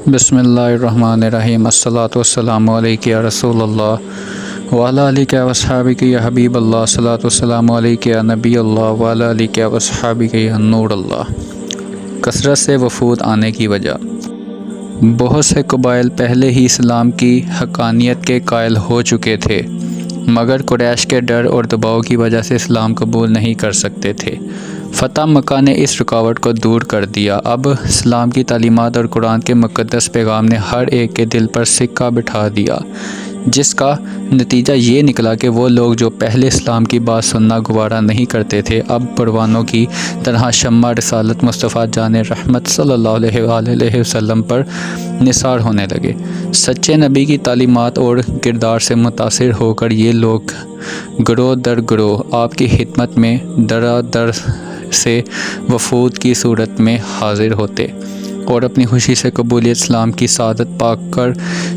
بسم اللہ الرحمن الرحیم الصلاۃ والسلام علیک یا رسول اللہ وعلیٰ علیہ وصحابہ یا حبیب اللہ الصلاۃ والسلام علیک یا نبی اللہ وعلیٰ علیہ وصحابہ یا نور اللہ۔ کثرت سے وفود آنے کی وجہ۔ بہت سے قبائل پہلے ہی اسلام کی حقانیت کے قائل ہو چکے تھے، مگر قریش کے ڈر اور دباؤ کی وجہ سے اسلام قبول نہیں کر سکتے تھے۔ فتح مکہ نے اس رکاوٹ کو دور کر دیا۔ اب اسلام کی تعلیمات اور قرآن کے مقدس پیغام نے ہر ایک کے دل پر سکہ بٹھا دیا، جس کا نتیجہ یہ نکلا کہ وہ لوگ جو پہلے اسلام کی بات سننا گوارا نہیں کرتے تھے، اب پروانوں کی طرح شمع رسالت مصطفیٰ جان رحمت صلی اللہ علیہ وآلہ وسلم پر نثار ہونے لگے۔ سچے نبی کی تعلیمات اور کردار سے متاثر ہو کر یہ لوگ گروہ در گروہ آپ کی خدمت میں درا در سے وفود کی صورت میں حاضر ہوتے اور اپنی خوشی سے قبولیت اسلام کی سعادت پا کر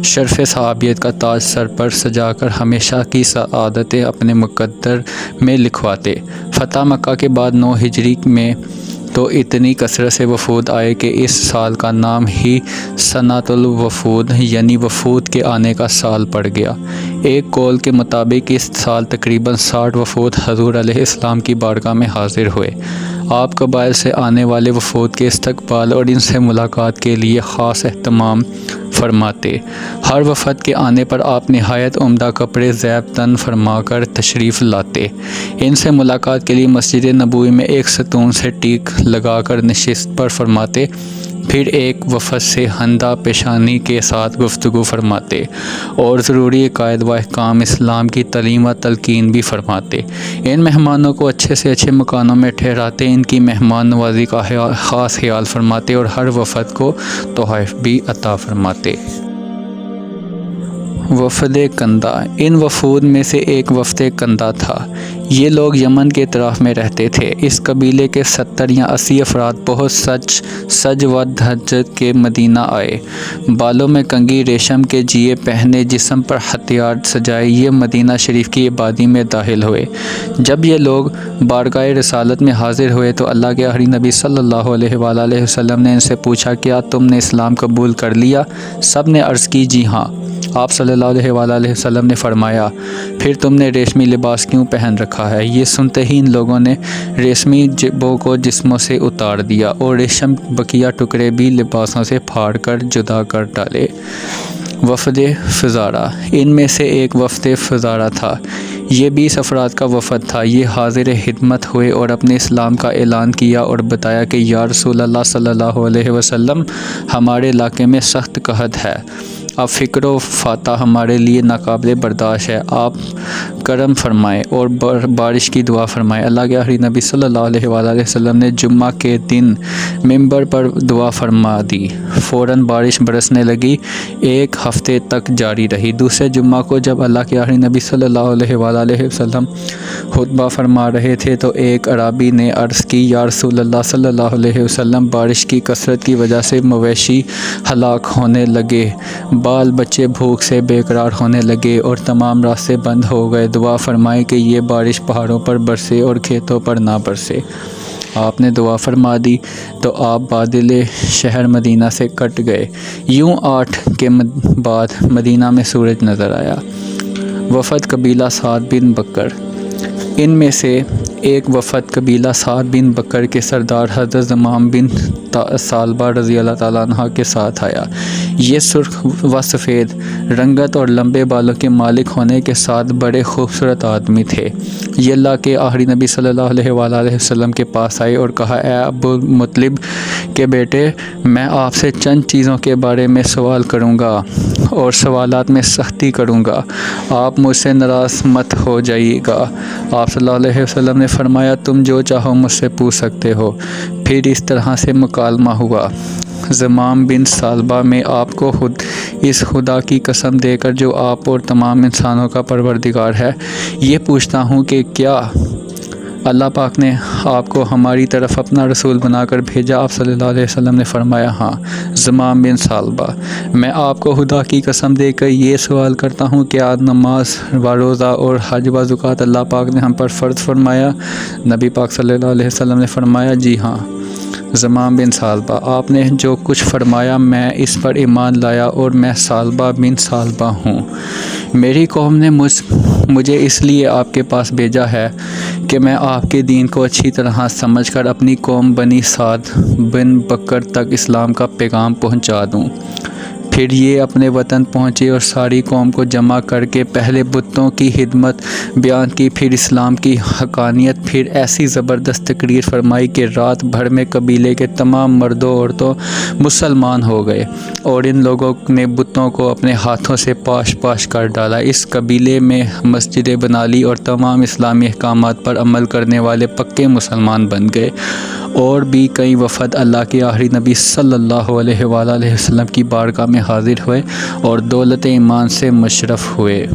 شرف صحابیت کا تاج سر پر سجا کر ہمیشہ کی سعادتیں اپنے مقدر میں لکھواتے۔ فتح مکہ کے بعد 9 ہجری میں تو اتنی کثرت سے وفود آئے کہ اس سال کا نام ہی سنۃ الوفود یعنی وفود کے آنے کا سال پڑ گیا۔ ایک قول کے مطابق اس سال تقریباً 60 وفود حضور علیہ السلام کی بارگاہ میں حاضر ہوئے۔ آپ قبائل سے آنے والے وفود کے استقبال اور ان سے ملاقات کے لیے خاص اہتمام فرماتے۔ ہر وفد کے آنے پر آپ نہایت عمدہ کپڑے زیب تن فرما کر تشریف لاتے۔ ان سے ملاقات کے لیے مسجد نبوی میں ایک ستون سے ٹیک لگا کر نشست پر فرماتے، پھر ایک وفد سے ہندہ پیشانی کے ساتھ گفتگو فرماتے اور ضروری عقائد و احکام اسلام کی تعلیم و تلقین بھی فرماتے۔ ان مہمانوں کو اچھے سے اچھے مکانوں میں ٹھہراتے، ان کی مہمان نوازی کا خاص خیال فرماتے اور ہر وفد کو تحائف بھی عطا فرماتے۔ وفد کندہ۔ ان وفود میں سے ایک وفد کندہ تھا۔ یہ لوگ یمن کے اطراف میں رہتے تھے۔ اس قبیلے کے 70 یا 80 افراد بہت سج و دھج کے مدینہ آئے، بالوں میں کنگھی ریشم کے جیے پہنے، جسم پر ہتھیار سجائے یہ مدینہ شریف کی آبادی میں داخل ہوئے۔ جب یہ لوگ بارگاہ رسالت میں حاضر ہوئے تو اللہ کے آخری نبی صلی اللہ علیہ وآلہ وسلم نے ان سے پوچھا، کیا تم نے اسلام قبول کر لیا؟ سب نے عرض کی، جی ہاں۔ آپ صلی اللہ علیہ وآلہ وسلم نے فرمایا، پھر تم نے ریشمی لباس کیوں پہن رکھا ہے؟ یہ سنتے ہی ان لوگوں نے ریشمی جبوں کو جسموں سے اتار دیا اور ریشم بقیہ ٹکڑے بھی لباسوں سے پھاڑ کر جدا کر ڈالے۔ وفد فزارہ۔ ان میں سے ایک وفد فزارہ تھا۔ یہ 20 افراد کا وفد تھا۔ یہ حاضر خدمت ہوئے اور اپنے اسلام کا اعلان کیا اور بتایا کہ یا رسول اللہ صلی اللہ علیہ وسلم، ہمارے علاقے میں سخت قحط ہے، اب فقر و فاقہ ہمارے لیے ناقابل برداشت ہے، آپ کرم فرمائیں اور بارش کی دعا فرمائیں۔ اللہ کے آخری نبی صلی اللہ علیہ وآلہ وسلم نے جمعہ کے دن ممبر پر دعا فرما دی، فوراً بارش برسنے لگی، 1 ہفتے تک جاری رہی۔ دوسرے جمعہ کو جب اللہ کے آخری نبی صلی اللہ علیہ وآلہ وسلم خطبہ فرما رہے تھے تو ایک اعرابی نے عرض کی، یا رسول اللہ صلی اللہ علیہ وسلم، بارش کی کثرت کی وجہ سے مویشی ہلاک ہونے لگے، بال بچے بھوک سے بے قرار ہونے لگے اور تمام راستے بند ہو گئے، دعا فرمائیں کہ یہ بارش پہاڑوں پر برسے اور کھیتوں پر نہ برسے۔ آپ نے دعا فرما دی تو آپ بادل شہر مدینہ سے کٹ گئے۔ یوں 8 کے بعد مدینہ میں سورج نظر آیا۔ وفد قبیلہ سعد بن بکر۔ ان میں سے ایک وفد قبیلہ سعد بن بکر کے سردار حضرت زمام بن ثعلبہ رضی اللہ تعالیٰ عنہ کے ساتھ آیا۔ یہ سرخ و سفید رنگت اور لمبے بالوں کے مالک ہونے کے ساتھ بڑے خوبصورت آدمی تھے۔ یہ اللہ کے آخری نبی صلی اللہ علیہ وآلہ وسلم کے پاس آئے اور کہا، اے ابو مطلب کے بیٹے، میں آپ سے چند چیزوں کے بارے میں سوال کروں گا اور سوالات میں سختی کروں گا، آپ مجھ سے ناراض مت ہو جائیے گا۔ آپ صلی اللہ علیہ وسلم نے فرمایا، تم جو چاہو مجھ سے پوچھ سکتے ہو۔ پھر اس طرح سے مکالمہ ہوا۔ زمام بن ثعلبہ میں آپ کو اس خدا کی قسم دے کر جو آپ اور تمام انسانوں کا پروردگار ہے، یہ پوچھتا ہوں کہ کیا اللہ پاک نے آپ کو ہماری طرف اپنا رسول بنا کر بھیجا؟ آپ صلی اللہ علیہ وسلم نے فرمایا، ہاں۔ زمام بن ثعلبہ، میں آپ کو خدا کی قسم دے کر یہ سوال کرتا ہوں کہ نماز و روزہ اور حج و زکوٰۃ اللہ پاک نے ہم پر فرض فرمایا؟ نبی پاک صلی اللہ علیہ وسلم نے فرمایا، جی ہاں۔ زمام بن ثعلبہ: آپ نے جو کچھ فرمایا میں اس پر ایمان لایا اور میں ثعلبہ بن ثعلبہ ہوں۔ میری قوم نے مجھے اس لیے آپ کے پاس بھیجا ہے کہ میں آپ کے دین کو اچھی طرح سمجھ کر اپنی قوم بنی سعد بن بکر تک اسلام کا پیغام پہنچا دوں۔ پھر یہ اپنے وطن پہنچے اور ساری قوم کو جمع کر کے پہلے بتوں کی خدمت بیان کی، پھر اسلام کی حقانیت، پھر ایسی زبردست تقریر فرمائی کہ رات بھر میں قبیلے کے تمام مردوں عورتوں مسلمان ہو گئے، اور ان لوگوں نے بتوں کو اپنے ہاتھوں سے پاش پاش کر ڈالا۔ اس قبیلے میں مسجدیں بنا لی اور تمام اسلامی احکامات پر عمل کرنے والے پکے مسلمان بن گئے۔ اور بھی کئی وفد اللہ کے آخری نبی صلی اللہ علیہ وآلہ وسلم کی بارگاہ میں حاضر ہوئے اور دولت ایمان سے مشرف ہوئے۔